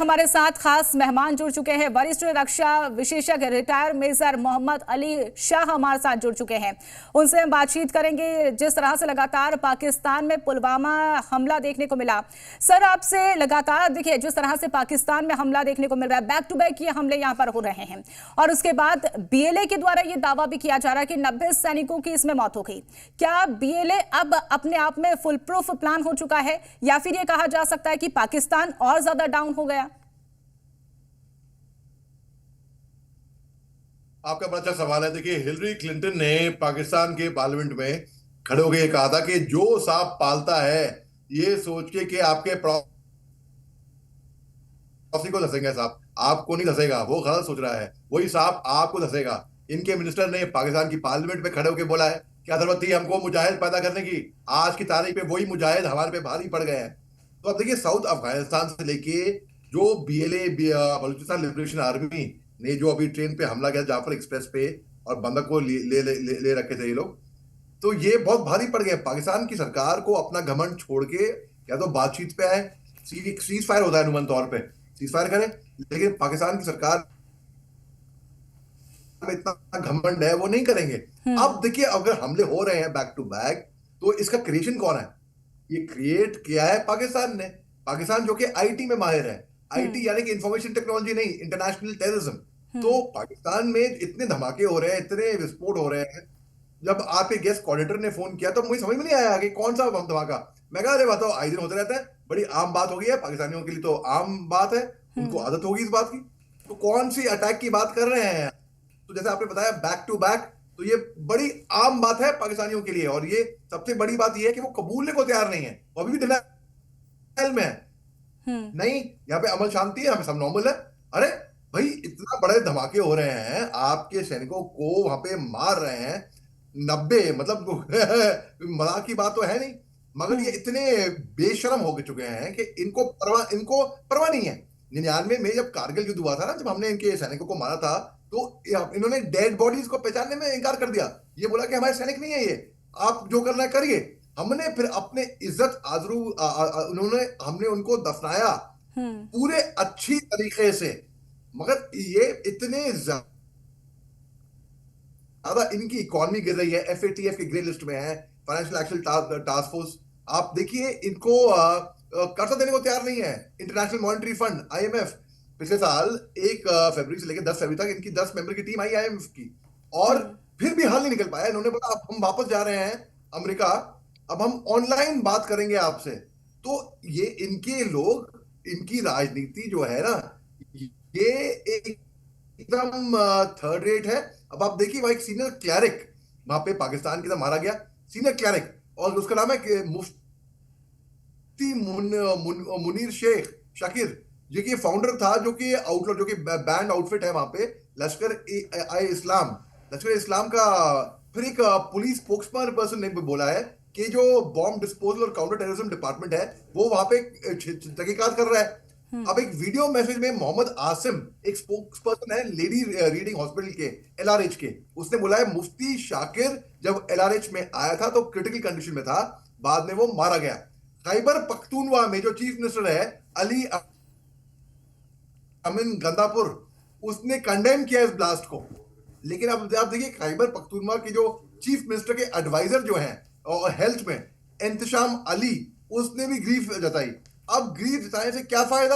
हमारे साथ खास मेहमान जुड़ चुके हैं। वरिष्ठ रक्षा विशेषज्ञ रिटायर मेजर मोहम्मद अली शाह हमारे साथ जुड़ चुके हैं। उनसे हम बातचीत करेंगे। जिस तरह से लगातार पाकिस्तान में पुलवामा हमला देखने को मिला, सर आपसे लगातार देखिए जिस तरह से पाकिस्तान में हमला देखने को मिल रहा है, बैक टू बैक ये हमले यहाँ पर हो रहे हैं और उसके बाद बीएलए के द्वारा ये दावा भी किया जा रहा है कि 90 सैनिकों की इसमें मौत हो गई। क्या बीएलए अब अपने आप में फुल प्रूफ प्लान हो चुका है या फिर ये कहा जा सकता है कि पाकिस्तान और ज्यादा डाउन हो गया? आपका बड़ा अच्छा सवाल है। देखिए, हिलरी क्लिंटन ने पाकिस्तान के पार्लियामेंट में खड़े होकर कहा था कि जो सांप पालता है ये सोच के कि आपके पड़ोसी को धसेंगे सांप, आपको नहीं धसेगा, वो गलत सोच रहा है। वही सांप आपको धसेगा। इनके मिनिस्टर ने पाकिस्तान की पार्लियामेंट में खड़े होकर बोला है क्या जरूरत थी हमको मुजाहिद पैदा करने की। आज की तारीख में वही मुजाहिद हमारे पे भारी पड़ गए हैं। तो अब देखिए, साउथ अफगानिस्तान से लेके जो बीएलए बलूचिस्तान लिबरेशन आर्मी ने जो अभी ट्रेन पे हमला किया जाफर एक्सप्रेस पे और बंदक को ले रखे थे ये लोग, तो ये बहुत भारी पड़ गए। पाकिस्तान की सरकार को अपना घमंड छोड़ के या तो बातचीत पे आए, सीज फायर होता है अनुमान तौर पे, सीज फायर करें, लेकिन पाकिस्तान की सरकार में इतना घमंड है वो नहीं करेंगे। अब देखिए, अगर हमले हो रहे हैं बैक टू बैक, तो इसका क्रिएशन कौन है? ये क्रिएट किया है पाकिस्तान ने। पाकिस्तान जो कि आईटी में माहिर है, आईटी यानी कि इंफॉर्मेशन टेक्नोलॉजी नहीं, इंटरनेशनल टेररिज्म। तो पाकिस्तान में इतने धमाके हो रहे हैं, इतने विस्फोट हो रहे हैं। जब आपके गेस्ट कोऑर्डिनेटर ने फोन किया तो मुझे समझ में नहीं आया कि कौन सा धमाका। मैं कहा, अरे बताओ, आए दिन होते रहता है, बड़ी आम बात हो गई है, पाकिस्तानियों के लिए तो आम बात है, उनको आदत होगी इस बात की। तो कौन सी अटैक की बात कर रहे हैं? तो जैसे आपने बताया बैक टू बैक, तो ये बड़ी आम बात है पाकिस्तानियों के लिए। और ये सबसे बड़ी बात ये है कि वो कबूलने को तैयार नहीं है, वो अभी भी डिनायल में है। नहीं, यहाँ पे अमल शांति है, हमें सब नॉर्मल है। अरे भाई, इतना बड़े धमाके हो रहे हैं, आपके सैनिकों को वहां पे मार रहे हैं 90, मतलब मजाक की बात तो है नहीं, मगर ये इतने बेशरम हो चुके हैं कि इनको परवाह नहीं है। 99 में जब कारगिल युद्ध हुआ था ना, जब हमने इनके सैनिकों को मारा था, तो इन्होंने डेड बॉडीज को पहचानने में इनकार कर दिया। ये बोला कि हमारे सैनिक नहीं है ये, आप जो करना है करिए। हमने फिर अपने इज्जत आजरू हमने उनको दफनाया पूरे अच्छी तरीके से। मगर ये इतने ज्यादा इनकी इकोनॉमी गिर रही है, एफएटीएफ की ग्रे लिस्ट में है, फाइनेंशियल एक्शन टास्क फोर्स। आप देखिए, इनको कर्जा देने को तैयार नहीं है। इंटरनेशनल मॉनेटरी फंड आईएमएफ पिछले साल 1 फरवरी से लेकर 10 फरवरी तक इनकी 10 मेंबर की टीम आई आईएमएफ की, और फिर भी हल नहीं निकल पाया। इन्होंने बोला अब हम वापस जा रहे हैं अमेरिका, अब हम ऑनलाइन बात करेंगे आपसे। तो ये इनके लोग, इनकी राजनीति जो है ना, ये एकदम थर्ड रेट है। अब आप देखिए, वहां एक सीनियर क्लैरिक वहां पे पाकिस्तान की तरफ मारा गया, सीनियर क्लैरिक, और उसका नाम है मुफ्ती मुनीर शेख शाकिर, जो कि फाउंडर था, जो कि आउटलॉ, जो कि बैंड आउटफिट है वहां पे, लश्कर ए इस्लाम का। फिर एक पुलिस स्पोक्सपर्सन ने भी बोला है कि जो बॉम्ब डिस्पोजल और काउंटर टेररिज्म डिपार्टमेंट है वो वहां पे तहकीकात कर रहा है। अब एक वीडियो मैसेज में मोहम्मद आसिम, एक स्पोक्सपर्सन है लेडी रीडिंग हॉस्पिटल के, एलआरएच के, उसने बोला है मुफ्ती शाकिर जब एलआरएच में आया था तो क्रिटिकल कंडीशन में था, बाद में वो मारा गया। खैबर पख्तूनवा में जो चीफ मिनिस्टर है अली अमीन गंदापुर, उसने कंडेम किया इस ब्लास्ट को। लेकिन अब आप देखिए, खैबर पख्तूनवा के जो चीफ मिनिस्टर के एडवाइजर जो हैं और हेल्थ में, इंतशाम अली, उसने भी ग्रीफ जताई। अब ग्रीफ जताने से क्या फायदा?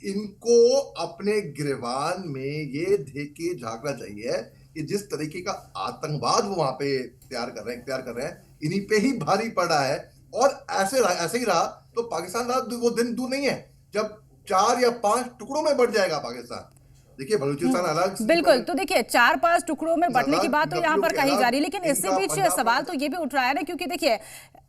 इनको अपने गिरबान में ये देख के झांकना चाहिए कि जिस तरीके का आतंकवाद वो वहां पे तैयार कर रहे हैं, इन्हीं पे ही भारी पड़ा है। और ऐसे ही रहा तो पाकिस्तान वो दिन दूर नहीं है जब 4 या 5 टुकड़ों में बढ़ जाएगा पाकिस्तान। देखिए, बलूचिस्तान अलग, बिल्कुल। तो देखिए, 4-5 टुकड़ों में बढ़ने की बात तो यहाँ पर कही जा रही है, लेकिन इससे बीच सवाल तो ये भी उठ रहा है ना, क्योंकि देखिए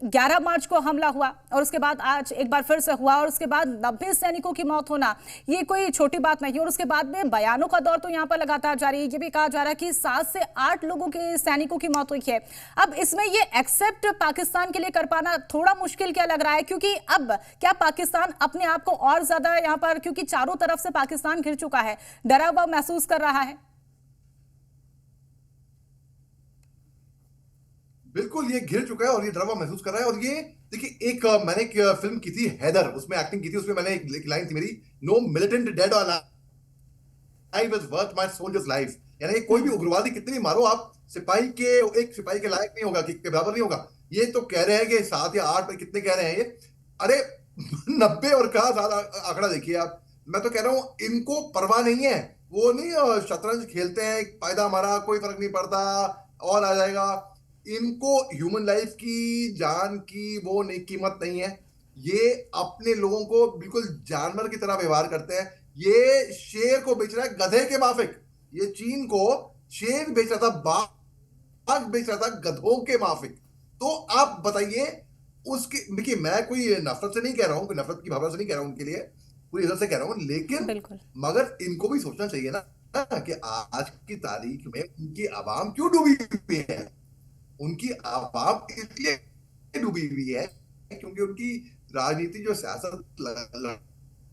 11 मार्च को हमला हुआ और उसके बाद आज एक बार फिर से हुआ और उसके बाद 90 सैनिकों की मौत होना ये कोई छोटी बात नहीं। और उसके बाद में बयानों का दौर तो यहाँ पर लगातार जारी है। ये भी कहा जा रहा है कि 7 से 8 लोगों के सैनिकों की मौत हुई है। अब इसमें ये एक्सेप्ट पाकिस्तान के लिए कर पाना थोड़ा मुश्किल क्या लग रहा है? क्योंकि अब क्या पाकिस्तान अपने आप को और ज्यादा यहाँ पर, क्योंकि चारों तरफ से पाकिस्तान घिर चुका है, डरा हुआ महसूस कर रहा है? बिल्कुल ये घिर चुका है और ये डरा हुआ महसूस कर रहा है। और ये देखिए, मैंने एक फिल्म की थी हैदर, उसमें एक्टिंग की थी, उसमें मैंने एक लाइन थी मेरी, नो मिलिटेंट डेड और life is worth my soldiers life. यानी कोई भी उग्रवादी कितने भी मारो, आप सिपाही के, एक सिपाही के लायक नहीं होगा, के बराबर नहीं होगा। ये तो कह रहे हैं कि 7 या 8 पे कितने कह रहे हैं ये, अरे 90 और कहा ज्यादा आंकड़ा देखिए आप। मैं तो कह रहा हूं इनको परवाह नहीं है, वो नहीं शतरंज खेलते हैं, फायदा हमारा कोई फर्क नहीं पड़ता और आ जाएगा। इनको ह्यूमन लाइफ की, जान की वो नहीं, कीमत नहीं है। ये अपने लोगों को बिल्कुल जानवर की तरह व्यवहार करते हैं। ये शेर को बेच रहा है गधे के माफिक। ये चीन को शेर बेच रहा था, बाघ बेच रहा था गधों के माफिक। तो आप बताइए उसके, देखिए मैं कोई नफरत से नहीं कह रहा हूं, कोई नफरत की भावना से नहीं कह रहा हूं उनके लिए, पूरी इज्जत से कह रहा हूं, लेकिन बिल्कुल। मगर इनको भी सोचना चाहिए ना कि आज की तारीख में उनकी आवाम क्यों डूबी हुई है। उनकी आवाम इसलिए डूबी हुई है क्योंकि उनकी राजनीति, जो सियासत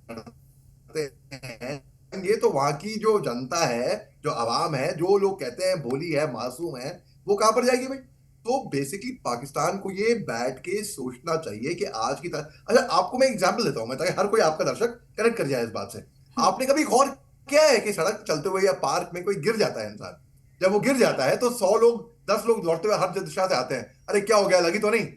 लड़ते हैं, ये तो वहां की जो जनता है, जो आवाम है, जो लोग कहते हैं भोली है, मासूम है, वो कहां पर जाएगी भाई। तो बेसिकली पाकिस्तान को ये बैठ के सोचना चाहिए कि आज की अच्छा, आपको मैं एग्जांपल देता हूं मैं, ताकि हर कोई आपका दर्शक कनेक्ट कर जाए इस बात से। आपने कभी गौर किया है कि सड़क चलते हुए या पार्क में कोई गिर जाता है इंसान, जब वो गिर जाता है तो 100 लोग, 10 लोग दौड़ते हुए हर दिशा से आते हैं, अरे क्या हो गया, लगी तो नहीं।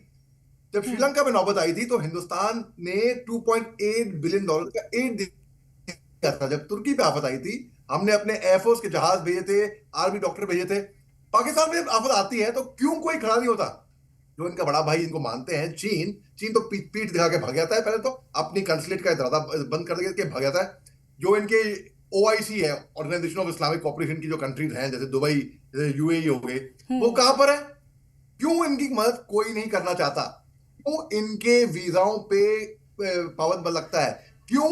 जब श्रीलंका में नौबत आई थी तो हिंदुस्तान ने $2.8 बिलियन का एड दिया था। जब तुर्की पे आफत आई थी, हमने अपने एयरफोर्स के जहाज भेजे थे, आर्मी डॉक्टर भेजे थे। पाकिस्तान में जब आफत आती है तो क्यों कोई खड़ा नहीं होता। जो इनका बड़ा भाई इनको मानते हैं, चीन, चीन तो पीठ दिखा के भाग जाता है, पहले तो अपनी कंसुलेट का इरादा बंद कर के भाग जाता है। जो इनके ओआईसी है, ऑर्गेनाइजेशन ऑफ इस्लामिक कॉपरेशन की जो कंट्रीज हैं, जैसे दुबई, जैसे यूएई हो गए, वो कहां पर है। क्यों इनकी मदद कोई नहीं करना चाहता। क्यों इनके वीजाओं पे पाबंद लगता है। क्यों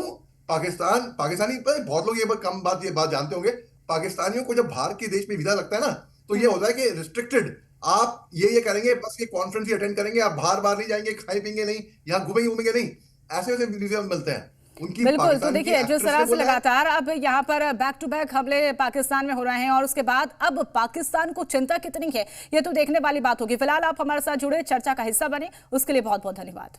पाकिस्तानी बहुत लोग ये बात जानते होंगे, पाकिस्तानियों को जब बाहर के देश में वीजा लगता है ना, तो ये होता है कि रिस्ट्रिक्टेड, आप ये करेंगे, बस ये कॉन्फ्रेंस ही अटेंड करेंगे, आप बाहर नहीं जाएंगे, खाए पिएंगे नहीं, यहाँ घूमेंगे नहीं, ऐसे वैसे वीजा मिलते हैं। उनकी बिल्कुल। तो पाकिस्तान की देखिए, जिस एक्ट्रेस तरह ने से बोला है, लगातार अब यहाँ पर बैक टू बैक हमले पाकिस्तान में हो रहे हैं और उसके बाद अब पाकिस्तान को चिंता कितनी है, ये तो देखने वाली बात होगी। फिलहाल आप हमारे साथ जुड़े, चर्चा का हिस्सा बने, उसके लिए बहुत बहुत धन्यवाद।